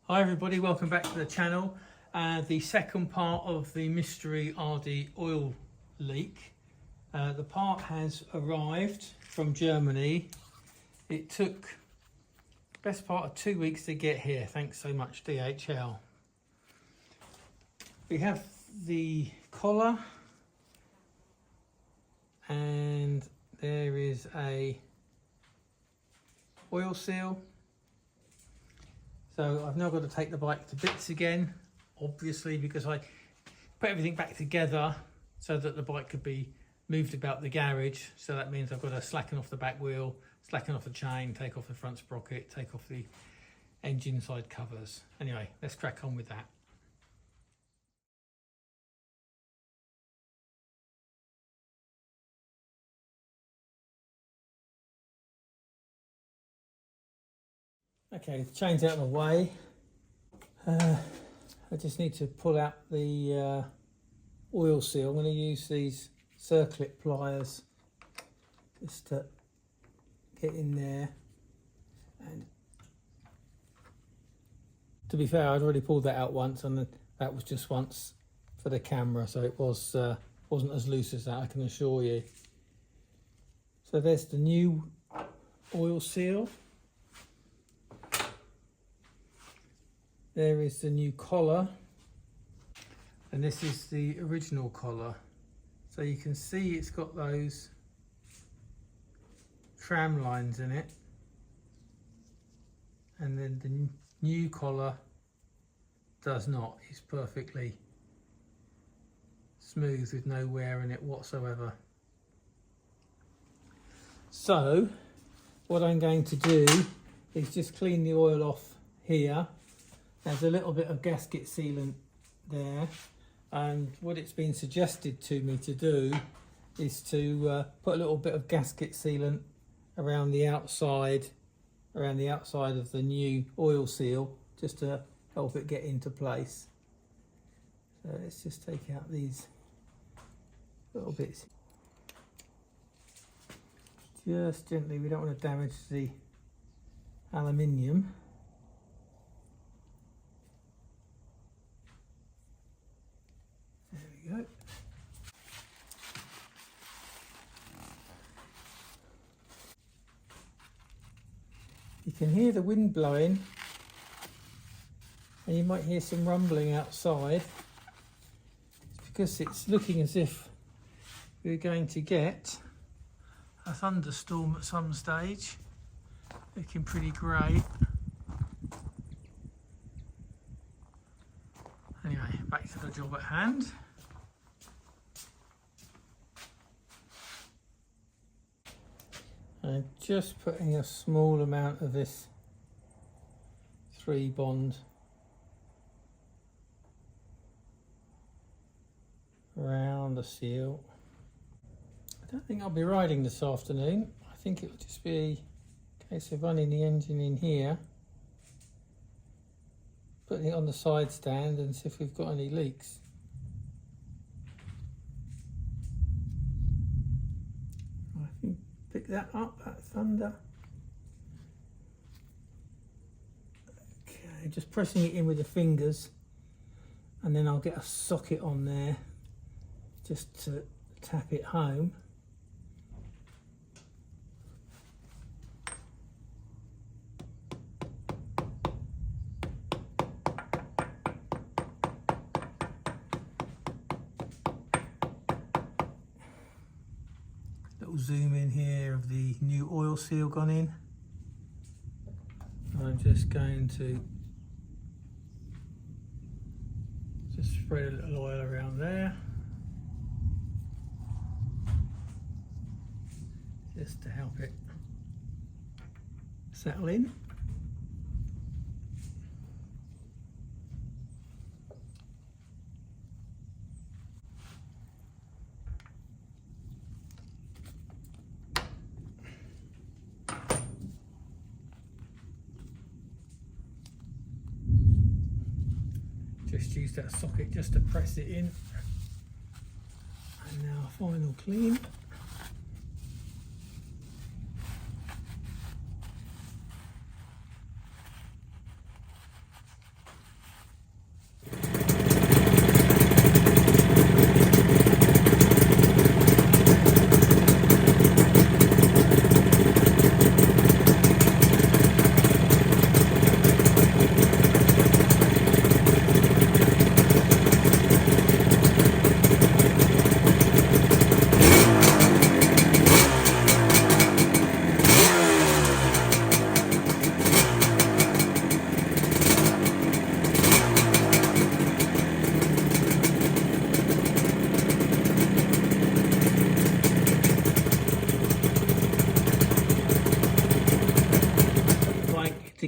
Hi everybody, welcome back to the channel. The second part of the mystery RD oil leak. The part has arrived from Germany. It took best part of 2 weeks to get here. Thanks so much DHL. We have the collar and there is a oil seal. So I've now got to take the bike to bits again, obviously, because I put everything back together so that the bike could be moved about the garage. So that means I've got to slacken off the back wheel, slacken off the chain, take off the front sprocket, take off the engine side covers. Anyway, let's crack on with that. Okay, the chain's out of the way. I just need to pull out the oil seal. I'm going to use these circlip pliers just to get in there. And to be fair, I'd already pulled that out once, and that was just once for the camera, so it wasn't as loose as that, I can assure you. So there's the new oil seal. There is the new collar, and this is the original collar. So you can see it's got those tram lines in it, and then the new collar does not. It's perfectly smooth with no wear in it whatsoever. So what I'm going to do is just clean the oil off here. There's a little bit of gasket sealant there, and what it's been suggested to me to do is to put a little bit of gasket sealant around the outside of the new oil seal, just to help it get into place. So let's just take out these little bits just gently. We don't want to damage the aluminium. Go. You can hear the wind blowing, and you might hear some rumbling outside. It's because it's looking as if we're going to get a thunderstorm at some stage. Looking pretty grey. Anyway, back to the job at hand. I'm just putting a small amount of this 3-bond around the seal. I don't think I'll be riding this afternoon. I think it will just be a case of running the engine in here, putting it on the side stand and see if we've got any leaks. I think pick that up, that thunder. Okay, just pressing it in with the fingers, and then I'll get a socket on there just to tap it home. Little zoom in here of the new oil seal gone in. I'm just going to just spread a little oil around there, just to help it settle in. Just use that socket just to press it in. And now final clean.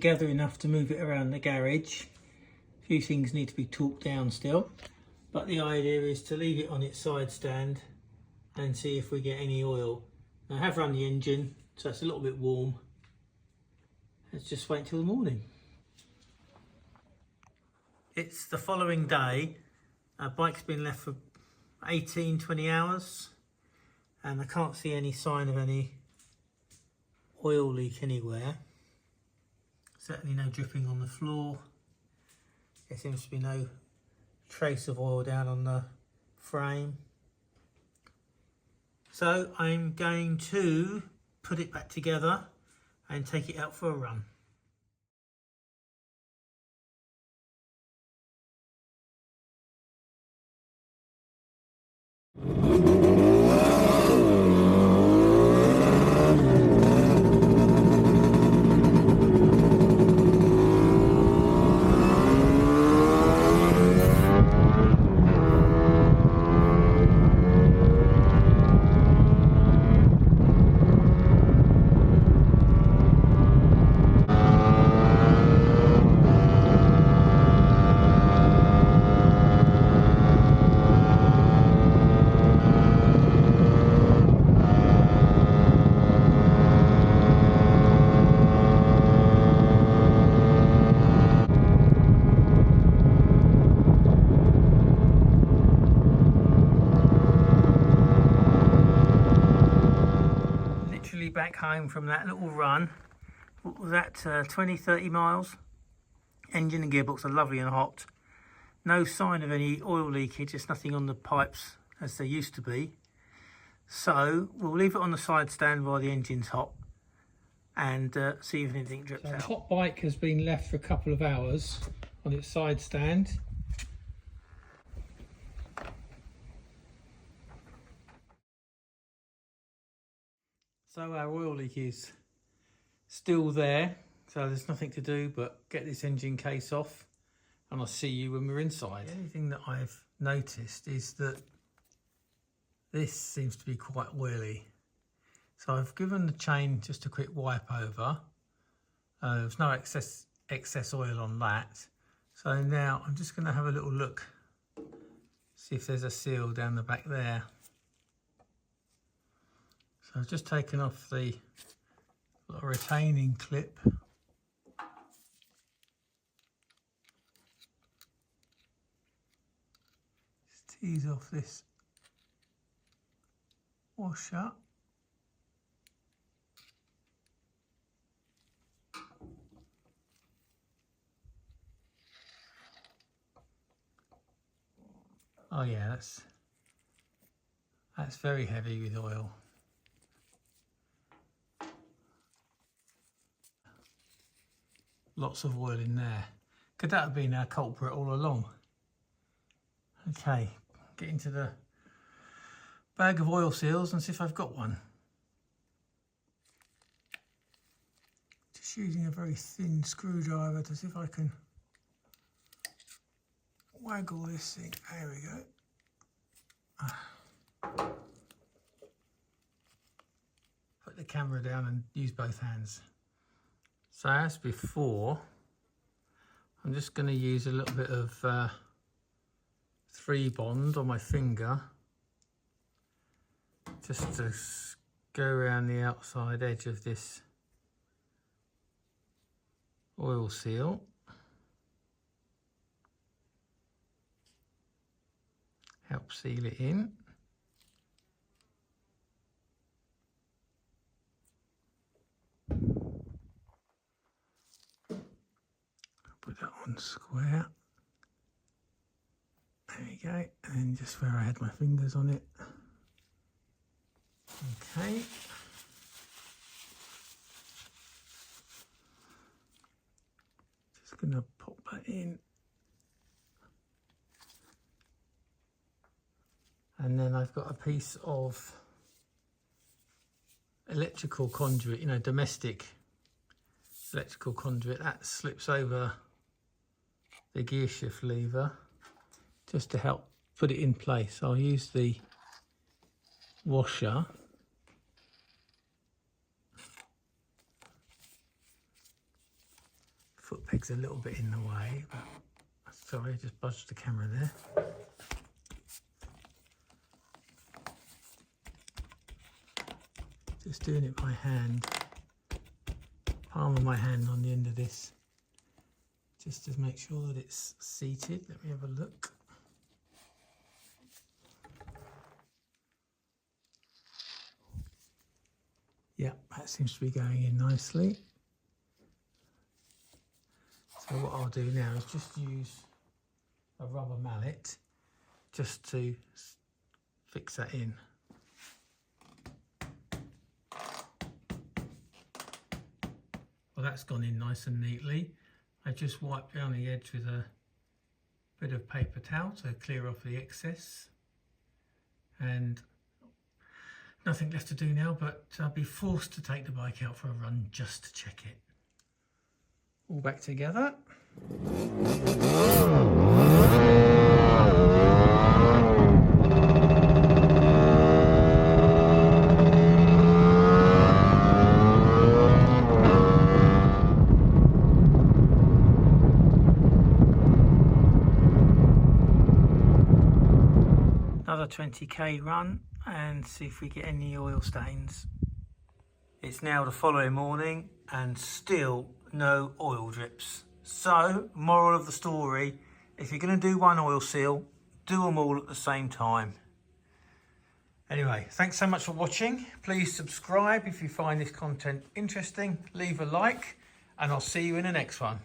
together enough to move it around the garage. A few things need to be torqued down still, but the idea is to leave it on its side stand and see if we get any oil. I have run the engine, so it's a little bit warm. Let's just wait till the morning. It's the following day. Our bike's been left for 18-20 hours and I can't see any sign of any oil leak anywhere. Certainly no dripping on the floor. There seems to be no trace of oil down on the frame. So I'm going to put it back together and take it out for a run. Back home from that little run. What was that, 20-30 miles? Engine and gearbox are lovely and hot. No sign of any oil leakage, just nothing on the pipes as they used to be. So we'll leave it on the side stand while the engine's hot and see if anything drips out. The hot bike has been left for a couple of hours on its side stand. So our oil leak is still there, so there's nothing to do but get this engine case off and I'll see you when we're inside. The only thing that I've noticed is that this seems to be quite oily. So I've given the chain just a quick wipe over. There's no excess oil on that. So now I'm just going to have a little look, see if there's a seal down the back there. So I've just taken off the little retaining clip. Just tease off this washer. Oh yeah, that's very heavy with oil. Lots of oil in there. Could that have been our culprit all along? Okay, get into the bag of oil seals and see if I've got one. Just using a very thin screwdriver to see if I can waggle this thing. There we go. Put the camera down and use both hands. So as before, I'm just going to use a little bit of 3-bond on my finger just to go around the outside edge of this oil seal. Help seal it in. Put that one square. There we go, and just where I had my fingers on it. Okay. Just gonna pop that in. And then I've got a piece of electrical conduit, you know, domestic electrical conduit that slips over the gear shift lever just to help put it in place. I'll use the washer foot peg's a little bit in the way, but sorry, I just budged the camera there. Just doing it by hand, palm of my hand on the end of this, just to make sure that it's seated. Let me have a look. Yeah, that seems to be going in nicely. So what I'll do now is just use a rubber mallet just to fix that in. Well, that's gone in nice and neatly. I just wiped down the edge with a bit of paper towel to clear off the excess. And nothing left to do now, but I'll be forced to take the bike out for a run just to check it. All back together. Another 20k run and see if we get any oil stains. It's now the following morning and still no oil drips. So, moral of the story, if you're going to do one oil seal, do them all at the same time. Anyway, thanks so much for watching. Please subscribe if you find this content interesting. Leave a like and I'll see you in the next one.